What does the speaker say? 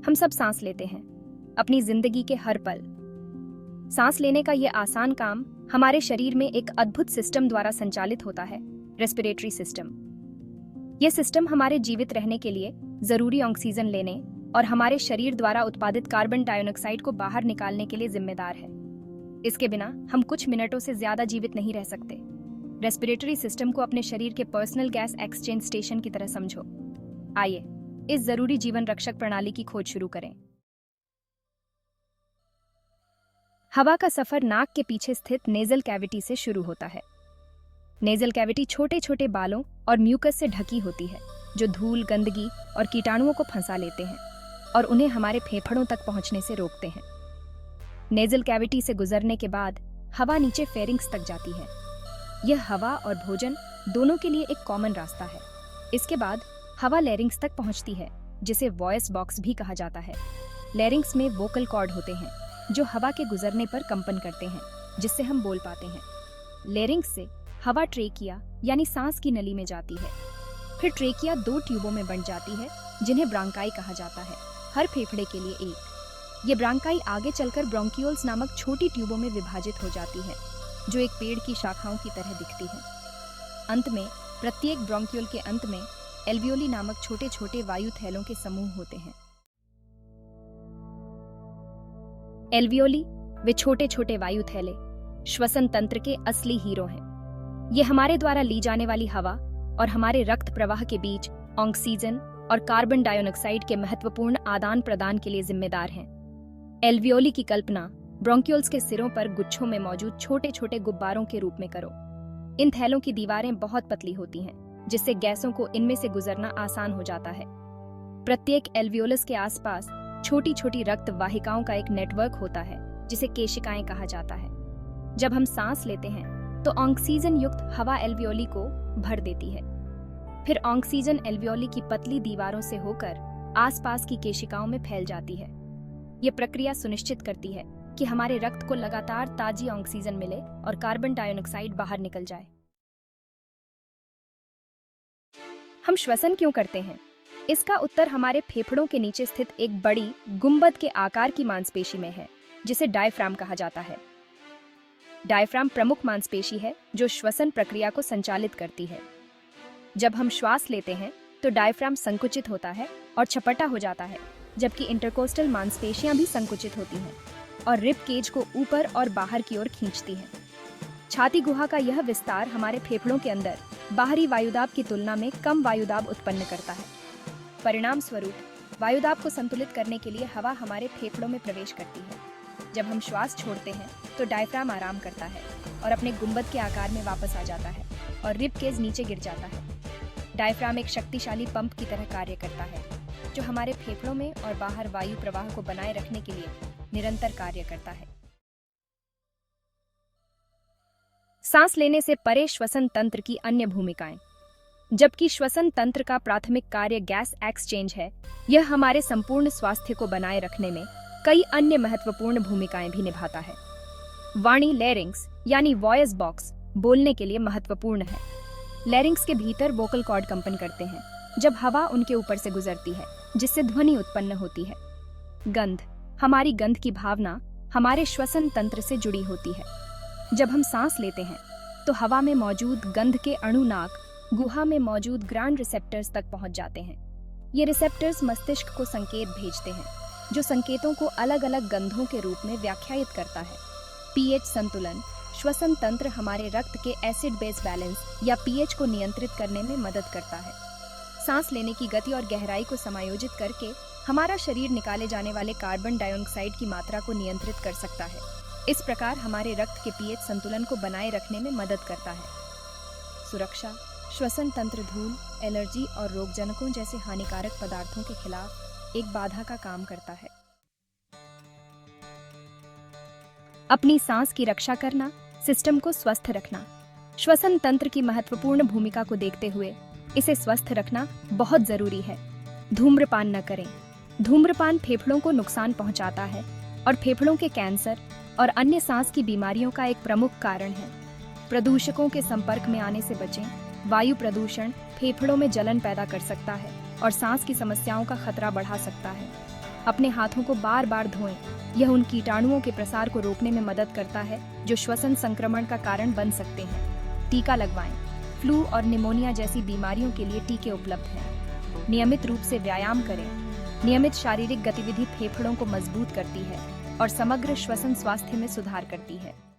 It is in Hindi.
हम सब सांस लेते हैं अपनी जिंदगी के हर पल। सांस लेने का ये आसान काम हमारे शरीर में एक अद्भुत सिस्टम द्वारा संचालित होता है, रेस्पिरेटरी सिस्टम। यह सिस्टम हमारे जीवित रहने के लिए जरूरी ऑक्सीजन लेने और हमारे शरीर द्वारा उत्पादित कार्बन डाइऑक्साइड को बाहर निकालने के लिए जिम्मेदार है। इसके बिना हम कुछ मिनटों से ज्यादा जीवित नहीं रह सकते। रेस्पिरेटरी सिस्टम को अपने शरीर के पर्सनल गैस एक्सचेंज स्टेशन की तरह समझो। आइए इस जरूरी जीवन रक्षक प्रणाली की खोज शुरू करें। हवा का सफर नाक के पीछे स्थित नेजल कैविटी से शुरू होता है। नेजल कैविटी छोटे छोटे बालों और म्यूकस से ढकी होती है, जो धूल, गंदगी और कीटाणुओं को फंसा लेते हैं और उन्हें हमारे फेफड़ों तक पहुंचने से रोकते हैं। नेजल कैविटी से गुजरने के बाद हवा नीचे फेरिंग्स तक जाती है। यह हवा और भोजन दोनों के लिए एक कॉमन रास्ता है। इसके बाद हवा लैरिंग्स तक पहुंचती है, जिसे वॉइस बॉक्स भी कहा जाता है। लैरिंग्स में वोकल कॉर्ड होते हैं, जो हवा के गुजरने पर कंपन करते हैं, जिससे हम बोल पाते हैं। लैरिंग्स से हवा ट्रेकिया यानी सांस की नली में जाती है। फिर ट्रेकिया 2 ट्यूबों में बंट जाती है, जिन्हें ब्रांकाई कहा जाता है, हर फेफड़े के लिए एक। ये ब्रांकाई आगे चलकर ब्रोंकियोल्स नामक छोटी ट्यूबों में विभाजित हो जाती है, जो एक पेड़ की शाखाओं की तरह दिखती है। अंत में प्रत्येक ब्रोंकियोल के अंत में एल्वियोली नामक छोटे छोटे वायु थैलों के समूह होते हैं। एल्वियोली, वे छोटे छोटे वायु थैले, श्वसन तंत्र के असली हीरो हैं। ये हमारे द्वारा ली जाने वाली हवा और हमारे रक्त प्रवाह के बीच ऑक्सीजन और कार्बन डाइऑक्साइड के महत्वपूर्ण आदान प्रदान के लिए जिम्मेदार हैं। एल्वियोली की कल्पना ब्रोंकियोल्स के सिरों पर गुच्छों में मौजूद छोटे छोटे गुब्बारों के रूप में करो। इन थैलों की दीवारें बहुत पतली होती हैं, जिससे गैसों को इनमें से गुजरना आसान हो जाता है। प्रत्येक एल्वियोलस के आसपास छोटी छोटी रक्त वाहिकाओं का एक नेटवर्क होता है, जिसे केशिकाएं कहा जाता है। जब हम सांस लेते हैं तो ऑक्सीजन युक्त हवा एल्वियोली को भर देती है। फिर ऑक्सीजन एल्वियोली की पतली दीवारों से होकर आसपास की केशिकाओं में फैल जाती है। ये प्रक्रिया सुनिश्चित करती है कि हमारे रक्त को लगातार ताजी ऑक्सीजन मिले और कार्बन डाइऑक्साइड बाहर निकल जाए। हम श्वसन क्यों करते हैं? इसका उत्तर हमारे फेफड़ों के नीचे स्थित एक बड़ी गुंबद के आकार की मांसपेशी में है, जिसे डायफ्राम कहा जाता है। डायफ्राम प्रमुख मांसपेशी है जो श्वसन प्रक्रिया को संचालित करती है। जब हम श्वास लेते हैं तो डायफ्राम संकुचित होता है और छपटा हो जाता है, जबकि इंटरकोस्टल मांसपेशियां भी संकुचित होती हैं और रिब केज को ऊपर और बाहर की ओर खींचती हैं। छाती गुहा का यह विस्तार हमारे फेफड़ों के अंदर बाहरी वायुदाब की तुलना में कम वायुदाब उत्पन्न करता है। परिणाम स्वरूप वायुदाब को संतुलित करने के लिए हवा हमारे फेफड़ों में प्रवेश करती है। जब हम श्वास छोड़ते हैं तो डायफ्राम आराम करता है और अपने गुंबद के आकार में वापस आ जाता है और रिब केज नीचे गिर जाता है। डायफ्राम एक शक्तिशाली पंप की तरह कार्य करता है, जो हमारे फेफड़ों में और बाहर वायु प्रवाह को बनाए रखने के लिए निरंतर कार्य करता है। सांस लेने से परे श्वसन तंत्र की अन्य भूमिकाएं। जबकि श्वसन तंत्र का प्राथमिक कार्य गैस एक्सचेंज है, यह हमारे संपूर्ण स्वास्थ्य को बनाए रखने में कई अन्य महत्वपूर्ण भूमिकाएं भी निभाता है। वाणी लैरिंग्स यानी वॉइस बॉक्स बोलने के लिए महत्वपूर्ण है। लैरिंग्स के भीतर वोकल कॉर्ड कंपन करते हैं जब हवा उनके ऊपर से गुजरती है, जिससे ध्वनि उत्पन्न होती है। गंध, हमारी गंध की भावना हमारे श्वसन तंत्र से जुड़ी होती है। जब हम सांस लेते हैं तो हवा में मौजूद गंध के अणु नाक गुहा में मौजूद ग्रांड रिसेप्टर्स तक पहुंच जाते हैं। ये रिसेप्टर्स मस्तिष्क को संकेत भेजते हैं, जो संकेतों को अलग अलग गंधों के रूप में व्याख्यायित करता है। पीएच संतुलन, श्वसन तंत्र हमारे रक्त के एसिड बेस बैलेंस या पीएच को नियंत्रित करने में मदद करता है। सांस लेने की गति और गहराई को समायोजित करके हमारा शरीर निकाले जाने वाले कार्बन डाइऑक्साइड की मात्रा को नियंत्रित कर सकता है। इस प्रकार हमारे रक्त के पीएच संतुलन को बनाए रखने में मदद करता है। सुरक्षा, श्वसन तंत्र धूल, एलर्जी और रोगजनकों जैसे हानिकारक पदार्थों के खिलाफ एक बाधा का काम करता है। अपनी सांस की रक्षा करना, सिस्टम को स्वस्थ रखना। श्वसन तंत्र की महत्वपूर्ण भूमिका को देखते हुए इसे स्वस्थ रखना बहुत जरूरी है। धूम्रपान न करें। धूम्रपान फेफड़ों को नुकसान पहुंचाता है और फेफड़ों के कैंसर और अन्य सांस की बीमारियों का एक प्रमुख कारण है। प्रदूषकों के संपर्क में आने से बचें। वायु प्रदूषण फेफड़ों में जलन पैदा कर सकता है और सांस की समस्याओं का खतरा बढ़ा सकता है। अपने हाथों को बार बार धोएं। यह उन कीटाणुओं के प्रसार को रोकने में मदद करता है जो श्वसन संक्रमण का कारण बन सकते हैं। टीका लगवाएं। फ्लू और निमोनिया जैसी बीमारियों के लिए टीके उपलब्ध हैं। नियमित रूप से व्यायाम करें। नियमित शारीरिक गतिविधि फेफड़ों को मजबूत करती है और समग्र श्वसन स्वास्थ्य में सुधार करती है।